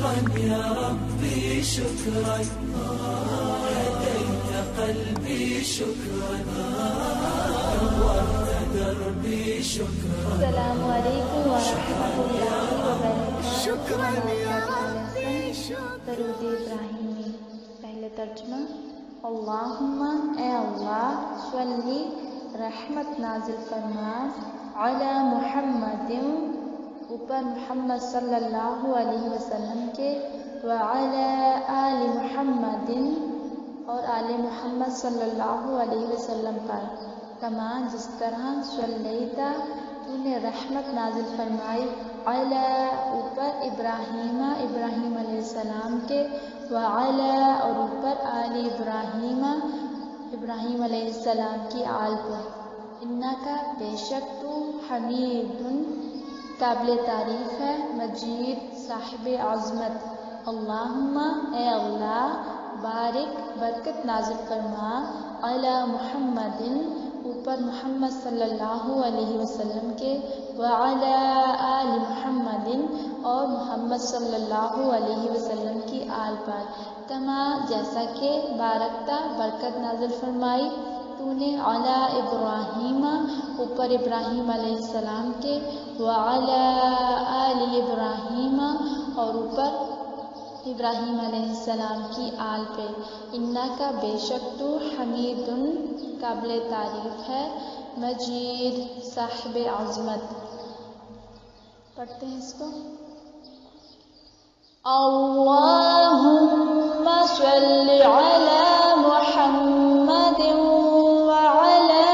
شكرا يا ربي شكرا هديت قلبي شكرا نورت دربي شكرا. السلام علیکم ورحمۃ اللہ وبرکاتہ. شکرا یا ربی درود ابراہیمی. پہلے ترجمہ. اللہم اے اللہ صلی رحمت نازل فرما علی محمد اوپر محمد صلی اللہ علیہ وسلم کے وعلی آل محمد اور آل محمد صلی اللہ علیہ وسلم پر کما جس طرح صلیتا تو نے رحمت نازل فرمائی علی اوپر ابراہیم ابراہیم علیہ السلام کے وعلی اور اوپر آل ابراہیم ابراہیم علیہ السلام کی آل پر. انکا بے شک تو حمید قابل تعریف ہے مجید صاحب عظمت. اللہم اے اللہ بارک برکت نازل فرما علی محمد اوپر محمد صلی اللہ علیہ وسلم کے وعلی آل محمد اور محمد صلی اللہ علیہ وسلم کی آل پر کما جیسا کہ بارکتا برکت نازل فرمائی تو نے علی ابراہیم اوپر ابراہیم علیہ السلام کے وعلی آل ابراہیم اور اوپر ابراہیم علیہ السلام کی آل پہ. انکا بے شک تو حمید قابل تعریف ہے مجید صاحب عظمت. پڑھتے ہیں اس کو. اللہم صلی علی محمد وعلی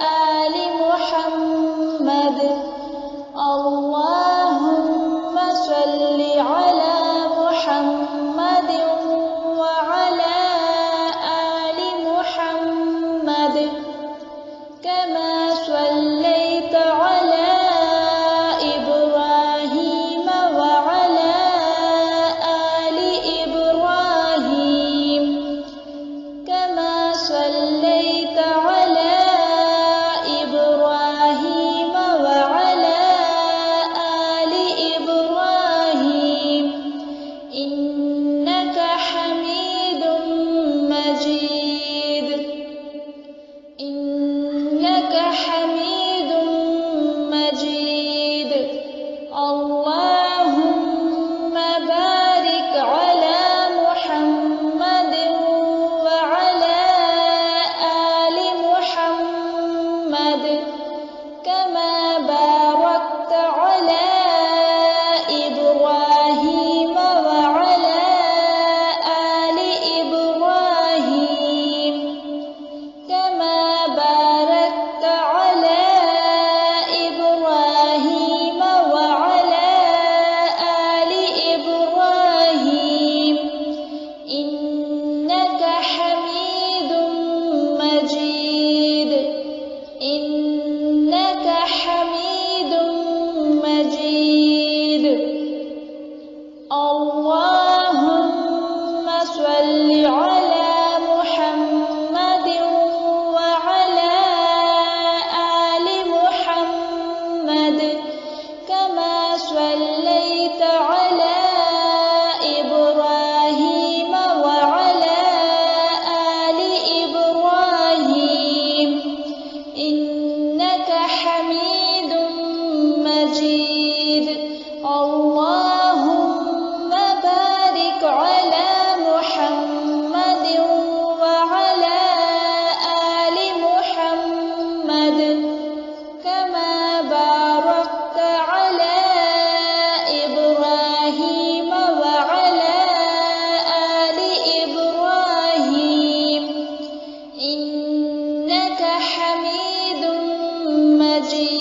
آل محمد. اللہم صلی علی محمد وعلى آل محمد كما صليت على إبراهيم وعلى آل إبراهيم كما صليت على إبراهيم وعلى آل إبراهيم إنك حميد مجيد. إنك حميد مجيد. اللهم بارك على محمد وعلى آل محمد كما باركت على إبراهيم وعلى آل إبراهيم كما باركت على إبراهيم وعلى آل إبراهيم إنك حميد مجيد. إنك حميد مجيد. اللهم صل على محمد وعلى آل محمد كما صليت على إبراهيم وعلى آل إبراهيم إنك حميد مجيد. اللهم بارك على محمد وعلى آل محمد كما باركت على إبراهيم وعلى آل إبراهيم إنك حميد مجيد.